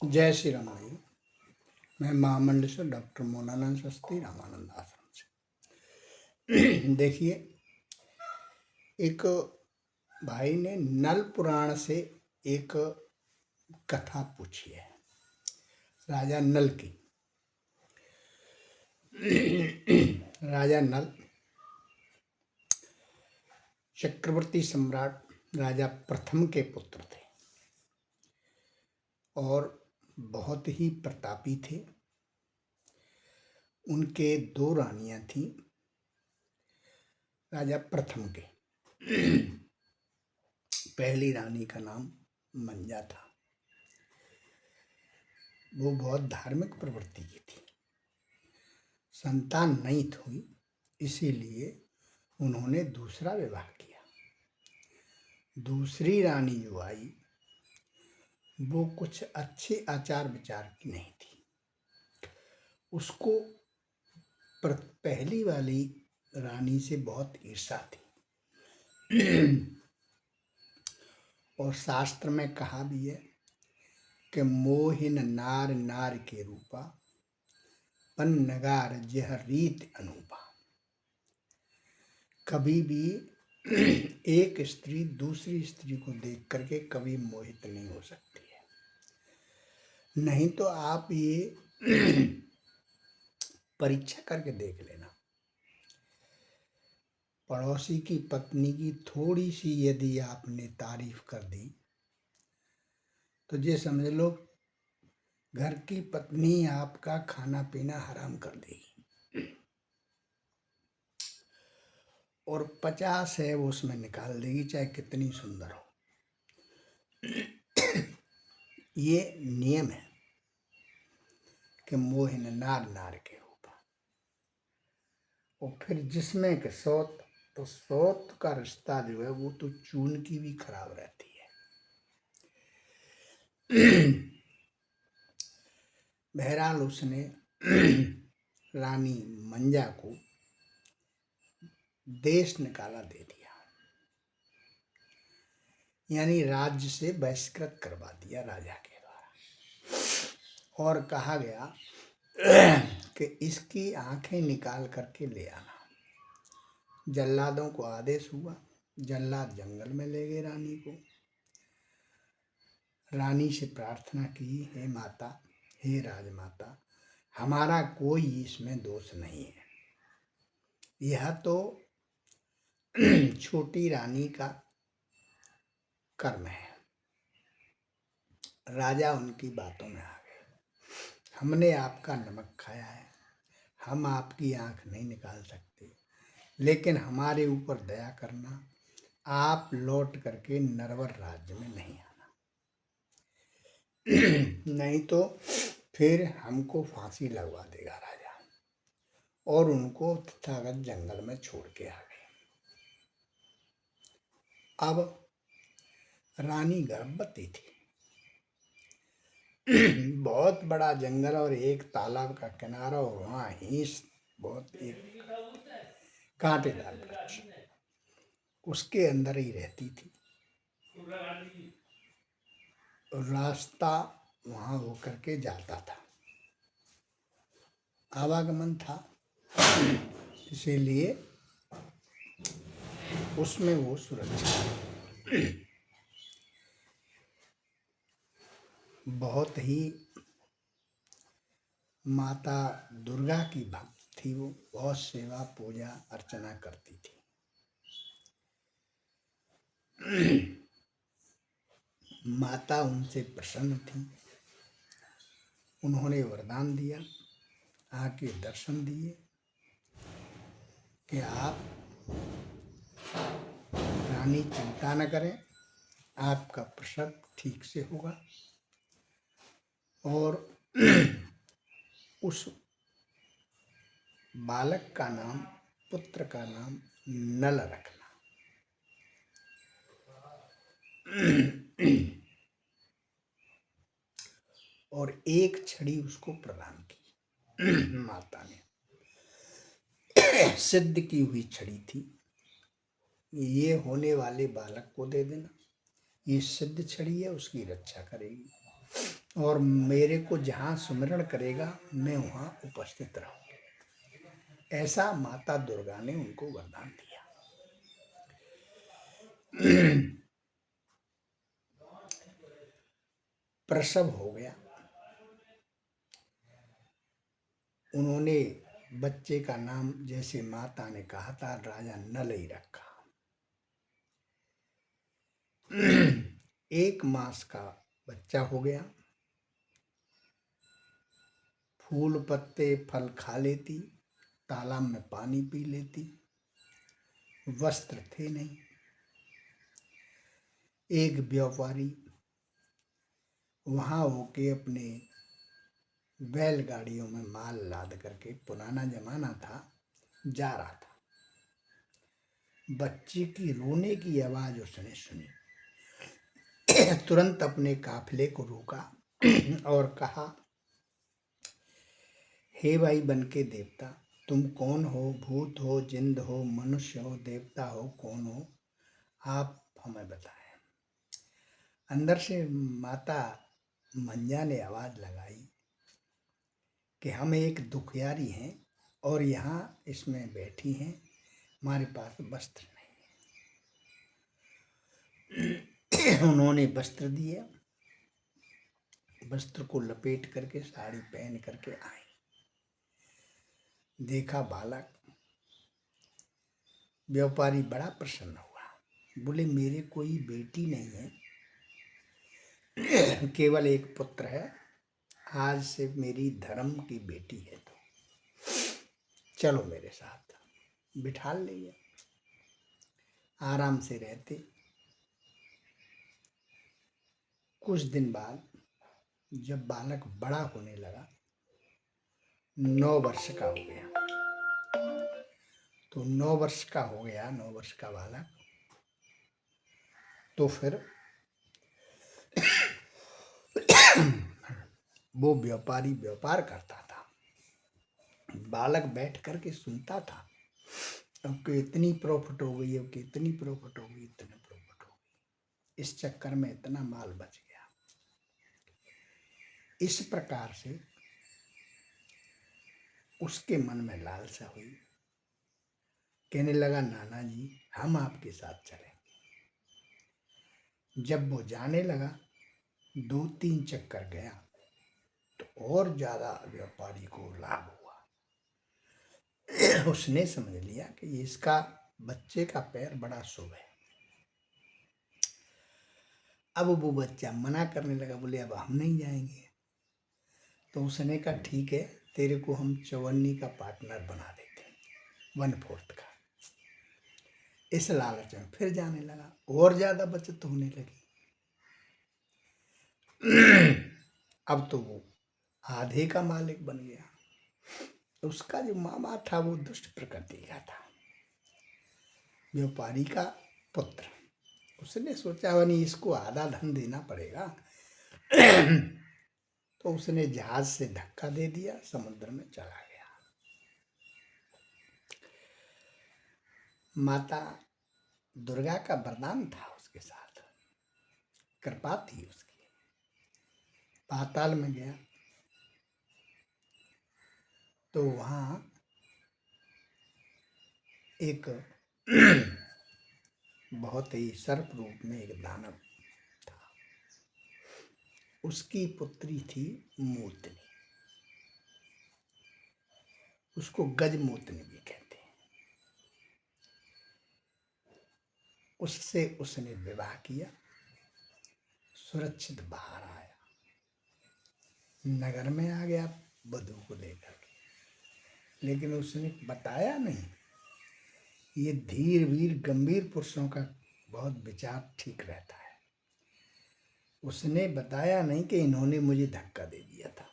जय श्री राम भाई। मैं महामंडलेश्वर डॉक्टर मोनानंद शास्त्री रामानंद आश्रम से। देखिए, एक भाई ने नल पुराण से एक कथा पूछी है राजा नल की। राजा नल चक्रवर्ती सम्राट राजा प्रथम के पुत्र थे और बहुत ही प्रतापी थे। उनके 2 रानियां थीं राजा प्रथम के। पहली रानी का नाम मंजा था। वो बहुत धार्मिक प्रवृत्ति की थी। संतान नहीं हुई, इसीलिए उन्होंने दूसरा विवाह किया। दूसरी रानी जो आई वो कुछ अच्छे आचार विचार की नहीं थी। उसको पहली वाली रानी से बहुत ईर्ष्या थी। और शास्त्र में कहा भी है कि मोहिन नार नार के रूपा पन नगार जह रीत अनूपा। कभी भी एक स्त्री दूसरी स्त्री को देख करके कभी मोहित नहीं हो सकती है। नहीं तो आप ये परीक्षा करके देख लेना। पड़ोसी की पत्नी की थोड़ी सी यदि आपने तारीफ कर दी तो ये समझ लो घर की पत्नी आपका खाना पीना हराम कर देगी और 50 है वो उसमें निकाल देगी, चाहे कितनी सुंदर हो। ये नियम है कि मोहिन नार नार के रूप। और फिर जिसमें के सौत, तो सौत का रिश्ता जो है वो तो चून की भी खराब रहती है। बहरहाल उसने रानी मंजा को देश निकाला दे दिया, यानी राज्य से बहिष्कृत करवा दिया राजा के द्वारा। और कहा गया कि इसकी आंखें निकाल करके ले आना। जल्लादों को आदेश हुआ, जल्लाद जंगल में ले गए रानी को। रानी से प्रार्थना की, हे माता, हे राजमाता, हमारा कोई इसमें दोष नहीं है। यह तो छोटी रानी का कर्म है। राजा उनकी बातों में आ गए। हमने आपका नमक खाया है, हम आपकी आंख नहीं निकाल सकते, लेकिन हमारे ऊपर दया करना, आप लौट करके नरवर राज्य में नहीं आना। नहीं तो फिर हमको फांसी लगवा देगा राजा। और उनको तथागत जंगल में छोड़ के आ गए। अब रानी गर्भवती थी। बहुत बड़ा जंगल और एक तालाब का किनारा, और वहाँ हिंस बहुत, एक कांटेदार वृक्ष, उसके अंदर ही रहती थी। रास्ता वहाँ होकर के जाता था, आवागमन था, इसीलिए उसमें वो सुरक्षित। बहुत ही माता दुर्गा की भक्त थी वो, बहुत सेवा पूजा अर्चना करती थी। माता उनसे प्रसन्न थी। उन्होंने वरदान दिया, आके दर्शन दिए कि आप रानी चिंता न करें, आपका प्रसव ठीक से होगा और उस बालक का नाम, पुत्र का नाम नल रखना। और एक छड़ी उसको प्रदान की माता ने। सिद्ध की हुई छड़ी थी। ये होने वाले बालक को दे देना, ये सिद्ध छड़ी है, उसकी रक्षा करेगी। और मेरे को जहाँ सुमिरन करेगा मैं वहाँ उपस्थित रहूंगी। ऐसा माता दुर्गा ने उनको वरदान दिया। प्रसव हो गया। उन्होंने बच्चे का नाम जैसे माता ने कहा था राजा नल ही रखा। 1 मास का बच्चा हो गया। फूल पत्ते फल खा लेती, तालाब में पानी पी लेती, वस्त्र थे नहीं। एक व्यापारी वहां होके अपने बैलगाड़ियों में माल लाद करके, पुराना जमाना था, जा रहा था। बच्चे की रोने की आवाज उसने सुनी। तुरंत अपने काफिले को रोका और कहा, हे भाई बन के देवता, तुम कौन हो? भूत हो, जिंद हो, मनुष्य हो, देवता हो, कौन हो? आप हमें बताएं। अंदर से माता मंजा ने आवाज लगाई कि हम एक दुखियारी हैं और यहाँ इसमें बैठी हैं, हमारे पास वस्त्र नहीं। उन्होंने वस्त्र दिया, वस्त्र को लपेट करके साड़ी पहन करके आई। देखा बालक। व्यापारी बड़ा प्रसन्न हुआ। बोले मेरे कोई बेटी नहीं है, केवल एक पुत्र है। आज से मेरी धर्म की बेटी है, तो चलो मेरे साथ। बिठा लिया। आराम से रहते। कुछ दिन बाद जब बालक बड़ा होने लगा, 9 वर्ष का हो गया, तो 9 वर्ष का हो गया, 9 वर्ष का बालक, तो फिर वो व्यापारी व्यापार करता था। बालक बैठ करके सुनता था, अब इतनी प्रॉफिट हो गई, अब इतनी प्रॉफिट हो गई, इतनी प्रॉफिट हो गई, इस चक्कर में इतना माल बच गया। इस प्रकार से उसके मन में लालसा हुई। कहने लगा, नाना जी हम आपके साथ चलेंगे। जब वो जाने लगा, 2-3 चक्कर गया तो और ज्यादा व्यापारी को लाभ हुआ। उसने समझ लिया कि इसका बच्चे का पैर बड़ा शुभ है। अब वो बच्चा मना करने लगा, बोले अब हम नहीं जाएंगे। तो उसने कहा ठीक है, तेरे को हम चवन्नी का पार्टनर बना देते हैं, 1/4 का। इस लालच में फिर जाने लगा, और ज्यादा बचत होने लगी। अब तो वो आधे का मालिक बन गया। उसका जो मामा था वो दुष्ट प्रकृति का था, व्यापारी का पुत्र। उसने सोचा नहीं इसको आधा धन देना पड़ेगा। तो उसने जहाज से धक्का दे दिया, समुद्र में चला गया। माता दुर्गा का वरदान था उसके साथ, कृपा थी उसकी। पाताल में गया तो वहां एक बहुत ही सर्प रूप में एक दानव था। उसकी पुत्री थी मूतनी, उसको गजमूतनी भी कहते हैं। उससे उसने विवाह किया, सुरक्षित बाहर आया, नगर में आ गया वधू को लेकर के। लेकिन उसने बताया नहीं। ये धीर वीर गंभीर पुरुषों का बहुत विचार ठीक रहता है। उसने बताया नहीं कि इन्होंने मुझे धक्का दे दिया था,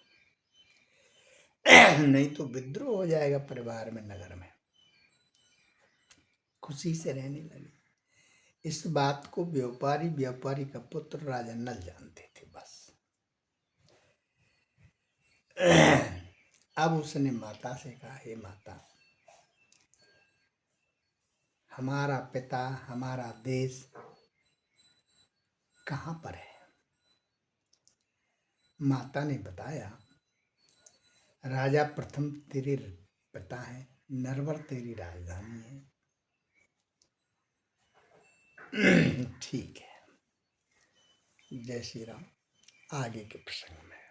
नहीं तो विद्रोह हो जाएगा परिवार में, नगर में। खुशी से रहने लगे। इस बात को व्यापारी का पुत्र राजा नल जानते थे बस। अब उसने माता से कहा, हे माता, हमारा पिता, हमारा देश कहाँ पर है? माता ने बताया, राजा प्रथम तेरे पिता है, नरवर तेरी राजधानी है। ठीक है, जय श्री राम। आगे के प्रसंग में।